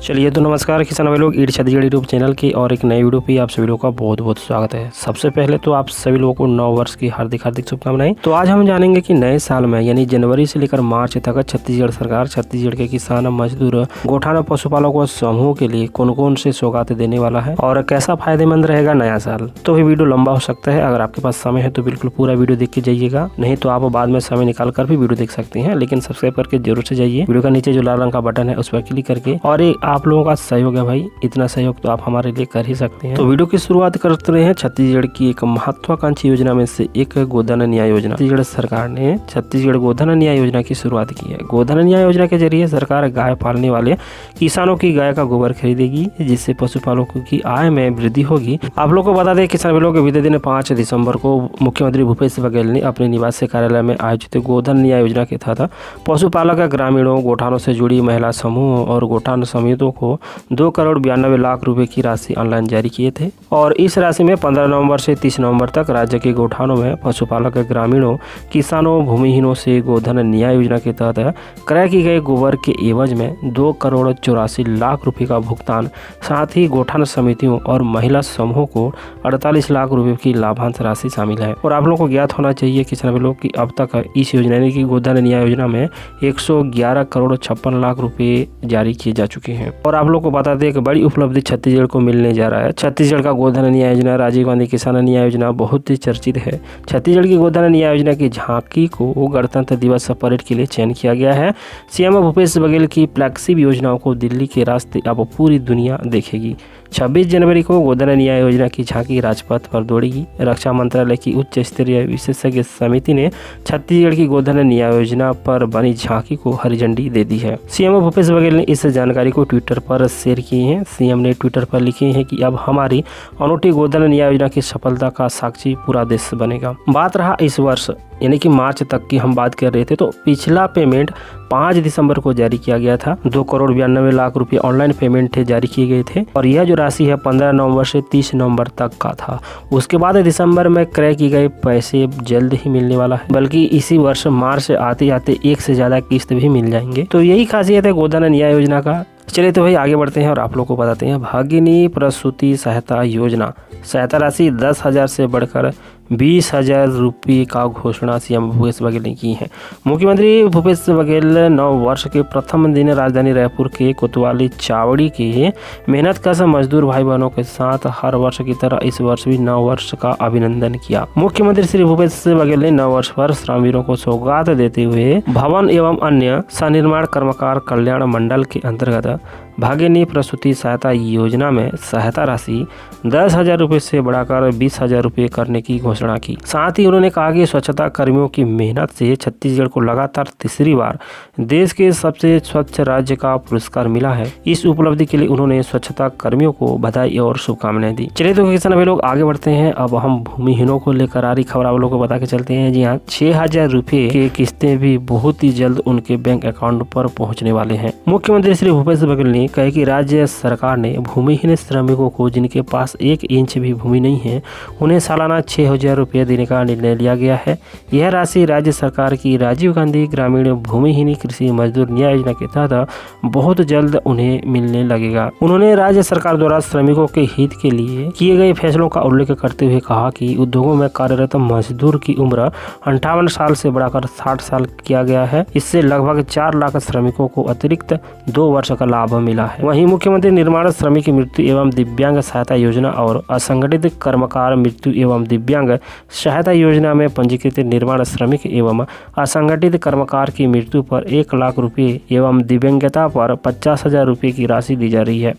चलिए तो नमस्कार किसान भाई लोग, ईड छत्तीसगढ़ यूट्यूब चैनल की और एक नई वीडियो पे आप सभी लोगों का बहुत बहुत स्वागत है। सबसे पहले तो आप सभी लोगों को नव वर्ष की हार्दिक हार्दिक शुभकामनाएं। तो आज हम जानेंगे कि नए साल में यानी जनवरी से लेकर मार्च तक छत्तीसगढ़ सरकार छत्तीसगढ़ के किसान, मजदूर, गोठान पशुपालकों समूह के लिए कौन कौन से सौगात देने वाला है और कैसा फायदेमंद रहेगा नया साल। तो ये वीडियो लंबा हो सकता है, अगर आपके पास समय है तो बिल्कुल पूरा वीडियो देख के जाइएगा, नहीं तो आप बाद में समय निकाल कर भी वीडियो देख सकते हैं। लेकिन सब्सक्राइब करके जरूर से जाइए। वीडियो का नीचे जो लाल रंग का बटन है उस पर क्लिक करके, और ये आप लोगों का सहयोग है भाई, इतना सहयोग तो आप हमारे लिए कर ही सकते हैं। तो वीडियो की शुरुआत करते रहे हैं छत्तीसगढ़ की एक महत्वाकांक्षी योजना में से एक गोधन न्याय योजना। छत्तीसगढ़ सरकार ने छत्तीसगढ़ गोधन न्याय योजना की शुरुआत की है। गोधन न्याय योजना के जरिए सरकार गाय पालने वाले किसानों की गाय का गोबर खरीदेगी, जिससे पशुपालकों की आय में वृद्धि होगी। आप लोग को बता दें, किसान भाई लोग बीते दिन 5 दिसंबर को मुख्यमंत्री भूपेश बघेल ने अपने निवास कार्यालय में आयोजित गोधन न्याय योजना के तहत पशुपालक, ग्रामीणों, गोठानों से जुड़ी महिला समूह और गोठान समितियों को 2,92,00,000 रुपए की राशि ऑनलाइन जारी किए थे। और इस राशि में 15 नवंबर से 30 नवंबर तक राज्य के गोठानों में पशुपालक, ग्रामीणों, किसानों, भूमिहीनों से गोधन न्याय योजना के तहत क्रय की गए गोबर के एवज में 2,84,00,000 रुपए का भुगतान, साथ ही गोठान समितियों और महिला समूहों को 48 लाख रुपए की लाभांश राशि शामिल है। और आप लोगों को ज्ञात होना चाहिए किसान लोग कि अब तक इस योजना यानी कि गोधन न्याय योजना में 111,56,00,000 रुपए जारी किए जा चुके हैं। और आप लोग को बता दें, एक बड़ी उपलब्धि छत्तीसगढ़ को मिलने जा रहा है। छत्तीसगढ़ का गोधन न्याय योजना, राजीव गांधी किसान न्याय योजना बहुत ही चर्चित है। छत्तीसगढ़ की गोधन न्याय योजना की झांकी को गणतंत्र दिवस परेड के लिए चयन किया गया है। सीएम भूपेश बघेल की फ्लैगशिप योजनाओं को दिल्ली के रास्ते अब पूरी दुनिया देखेगी। 26 जनवरी को गोधन न्याय योजना की झांकी राजपथ पर दौड़ेगी। रक्षा मंत्रालय की उच्च स्तरीय विशेषज्ञ समिति ने छत्तीसगढ़ की गोधन न्याय योजना पर बनी झांकी को हरी झंडी दे दी है। सीएम भूपेश बघेल ने इस जानकारी को ट्विटर पर शेयर किए हैं। सीएम ने ट्विटर पर लिखे हैं कि अब हमारी अनूठी गोधन न्याय योजना की सफलता का साक्षी पूरा देश बनेगा। बात रहा इस वर्ष यानी कि मार्च तक की हम बात कर रहे थे, तो पिछला पेमेंट 5 दिसंबर को जारी किया गया था। 2,92,00,000 रुपये ऑनलाइन पेमेंट जारी किए गए थे और यह जो राशि है 15 नवंबर से 30 नवंबर तक का था। उसके बाद दिसंबर में क्रय किए गए पैसे जल्द ही मिलने वाला है, बल्कि इसी वर्ष मार्च से आते आते एक से ज्यादा किस्त भी मिल जाएंगे। तो यही खासियत है गोधन न्याय योजना का। चलिए तो भाई आगे बढ़ते हैं और आप लोग को बताते हैं भागिनी प्रसूति सहायता योजना। सहायता राशि 10,000 से बढ़कर 20,000 रुपये का घोषणा सीएम भूपेश बघेल ने की है। मुख्यमंत्री भूपेश बघेल नव वर्ष के प्रथम दिन राजधानी रायपुर के कोतवाली चावड़ी के मेहनतकश मजदूर भाई बहनों के साथ हर वर्ष की तरह इस वर्ष भी नव वर्ष का अभिनंदन किया। मुख्यमंत्री श्री भूपेश बघेल ने नव वर्ष पर श्रमवीरों को सौगात देते हुए भवन एवं अन्य सनिर्माण कर्मकार कल्याण मंडल के अंतर्गत भागिनी प्रसूति सहायता योजना में सहायता राशि 10,000 रुपये से बढ़ाकर 20,000 रुपये करने की घोषणा की। साथ ही उन्होंने कहा कि स्वच्छता कर्मियों की मेहनत से छत्तीसगढ़ को लगातार तीसरी बार देश के सबसे स्वच्छ राज्य का पुरस्कार मिला है। इस उपलब्धि के लिए उन्होंने स्वच्छता कर्मियों को बधाई और शुभकामनाएं दी। चलिए तो किसान भाई लोग आगे बढ़ते हैं। अब हम भूमिहीनों को लेकर आ रही खबर आप लोगों को बता के चलते हैं। जी हाँ, 6,000 रुपये की किस्तें भी बहुत ही जल्द उनके बैंक अकाउंट पर पहुँचने वाले हैं। मुख्यमंत्री श्री भूपेश बघेल ने कहे कि राज्य सरकार ने भूमिहीन श्रमिकों को जिनके पास 1 इंच भी भूमि नहीं है, उन्हें सालाना 6,000 रुपये देने का निर्णय लिया गया है। यह राशि राज्य सरकार की राजीव गांधी ग्रामीण भूमिहीन कृषि मजदूर न्याय योजना के तहत बहुत जल्द उन्हें मिलने लगेगा। उन्होंने राज्य सरकार द्वारा श्रमिकों के हित के लिए किए गए फैसलों का उल्लेख करते हुए कहा कि उद्योगों में कार्यरत मजदूर की उम्र 58 साल से बढ़ाकर 60 साल किया गया है। इससे लगभग 4 लाख श्रमिकों को अतिरिक्त 2 वर्ष का लाभ मिला है। वहीं मुख्यमंत्री निर्माण श्रमिक मृत्यु एवं दिव्यांग सहायता योजना और असंगठित कर्मकार मृत्यु एवं दिव्यांग सहायता योजना में पंजीकृत निर्माण श्रमिक एवं असंगठित कर्मकार की मृत्यु पर 1 लाख रुपये एवं दिव्यांगता पर 50,000 रुपये की राशि दी जा रही है।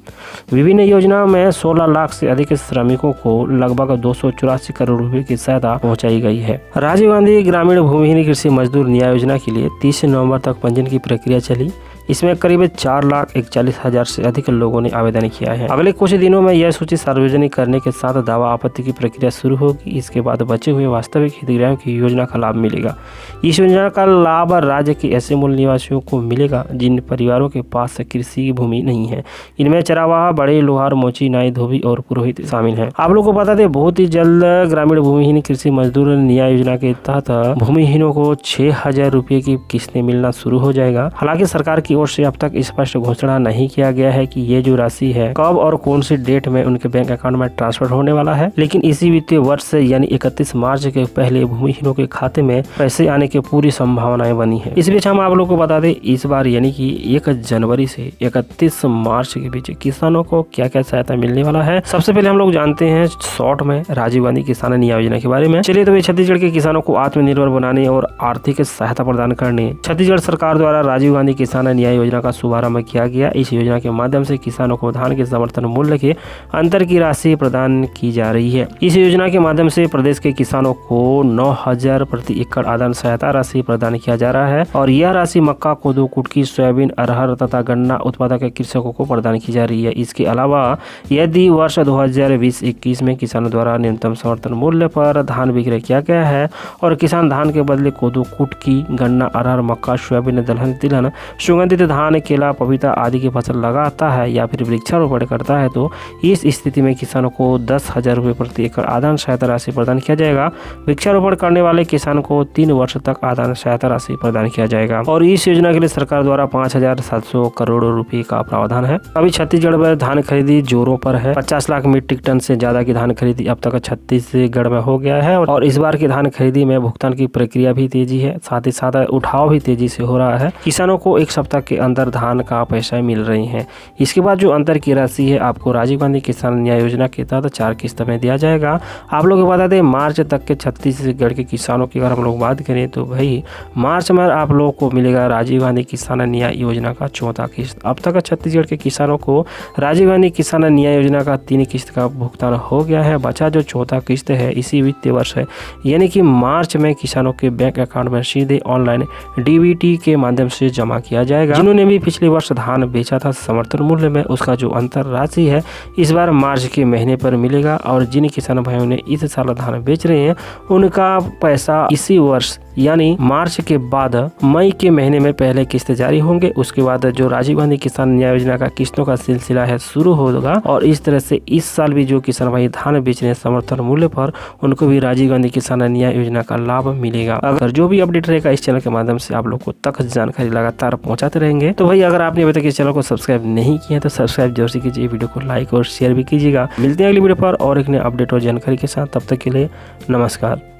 विभिन्न योजनाओं में 16 लाख से अधिक श्रमिकों को लगभग 284 करोड़ रुपए की सहायता पहुंचाई गई है। राजीव गांधी ग्रामीण भूमिहीन कृषि मजदूर न्याय योजना के लिए 30 नवंबर तक पंजीयन की प्रक्रिया चली। इसमें करीब 4,41,000 से अधिक लोगों ने आवेदन किया है। अगले कुछ दिनों में यह सूची सार्वजनिक करने के साथ दावा आपत्ति की प्रक्रिया शुरू होगी। इसके बाद बचे हुए वास्तविक हितग्राहियों की योजना का लाभ मिलेगा। इस योजना का लाभ राज्य के ऐसे मूल निवासियों को मिलेगा जिन परिवारों के पास कृषि की भूमि नहीं है। इनमें चरावाहा, बड़े लोहार, मोची, नाई, धोबी और पुरोहित शामिल हैं। आप लोगों को बता दें, बहुत ही जल्द ग्रामीण भूमिहीन कृषि मजदूर न्याय योजना के तहत भूमिहीनों को 6,000 रुपये की किस्तें मिलना शुरू हो जाएगा। हालांकि सरकार की ओर से अब तक स्पष्ट घोषणा नहीं किया गया है कि ये जो राशि है कब और कौन सी डेट में उनके बैंक अकाउंट में ट्रांसफर होने वाला है, लेकिन इसी वित्तीय वर्ष से यानी 31 मार्च के पहले भूमिहीनों के खाते में पैसे आने की पूरी संभावनाएं बनी है। इस बीच हम आप लोग को बता दें इस बार यानी कि 1 जनवरी से 31 मार्च के बीच किसानों को क्या क्या सहायता मिलने वाला है। सबसे पहले हम लोग जानते हैं शॉर्ट में राजीव गांधी किसान न्याय योजना के बारे में। चलिए तो छत्तीसगढ़ के किसानों को आत्मनिर्भर बनाने और आर्थिक सहायता प्रदान करने छत्तीसगढ़ सरकार द्वारा राजीव गांधी किसान न्याय योजना का शुभारंभ किया गया। इस योजना के माध्यम से किसानों को धान के समर्थन मूल्य के अंतर की राशि प्रदान की जा रही है। इस योजना के माध्यम से प्रदेश के किसानों को 9,000 प्रति एकड़ आदान सहायता राशि प्रदान किया जा रहा है और यह राशि मक्का, कोदो, कुटकी, सोयाबीन, अरहर तथा गन्ना उत्पादक कृषकों को प्रदान की जा रही है। इसके अलावा यदि वर्ष 2020-21 में किसानों द्वारा न्यूनतम समर्थन मूल्य पर धान विक्रय किया गया है और किसान धान के बदले कोदो, कुटकी, गन्ना, अरहर, मक्का, सोयाबीन, दलहन, तिलहन, सुगंधित धान, केला, पपीता आदि की फसल लगाता है या फिर वृक्षारोपण करता है तो इस स्थिति में किसानों को 10,000 रुपये प्रति एकड़ आदान सहायता राशि प्रदान किया जाएगा। वृक्षारोपण करने वाले किसान को 3 वर्ष तक आदान सहायता राशि प्रदान किया जाएगा और इस योजना के लिए सरकार द्वारा 5,700 करोड़ रुपए का प्रावधान है। अभी छत्तीसगढ़ में धान खरीदी जोरों पर है। 50 लाख मीट्रिक टन से ज्यादा की धान खरीदी अब तक छत्तीसगढ़ में हो गया है और इस बार की धान खरीदी में भुगतान की प्रक्रिया भी तेजी है, साथ ही साथ उठाव भी तेजी से हो रहा है। किसानों को 1 सप्ताह के अंदर धान का पैसा मिल रही है। इसके बाद जो अंतर की राशि है आपको राजीव गांधी किसान न्याय योजना के तहत 4 किस्त में दिया जाएगा। आप लोग को बता दें मार्च तक के छत्तीसगढ़ के किसानों की अगर हम लोग बात करें तो भाई मार्च में आप लोग को मिलेगा राजीव गांधी किसान न्याय योजना का 4था किस्त। अब तक छत्तीसगढ़ के किसानों को राजीव गांधी किसान न्याय योजना का 3 किस्त का भुगतान हो गया है। बचा जो 4था किस्त है इसी वित्तीय वर्ष है यानी कि मार्च में किसानों के बैंक अकाउंट में सीधे ऑनलाइन डीबीटी के माध्यम से जमा किया जाएगा। जिन्होंने भी पिछले वर्ष धान बेचा था समर्थन मूल्य में उसका जो अंतर राशि है इस बार मार्च के महीने पर मिलेगा और जिन किसान भाइयों ने इस साल धान बेच रहे हैं उनका पैसा इसी वर्ष यानी मार्च के बाद मई के महीने में पहले किस्त जारी होंगे। उसके बाद जो राजीव गांधी किसान न्याय योजना का किस्तों का सिलसिला है शुरू होगा और इस तरह से इस साल भी जो किसान भाई धान बेच रहे हैं समर्थन मूल्य पर उनको भी राजीव गांधी किसान न्याय योजना का लाभ मिलेगा। अगर जो भी अपडेट रहेगा इस चैनल के माध्यम से आप लोग को तक जानकारी लगातार पहुंचाते रहेंगे। तो भाई अगर आपने अभी तक इस चैनल को सब्सक्राइब नहीं किया तो सब्सक्राइब जरूर से कीजिए, वीडियो को लाइक और शेयर भी कीजिएगा। मिलते हैं अगली वीडियो पर और एक नए अपडेट और जानकारी के साथ, तब तक के लिए नमस्कार।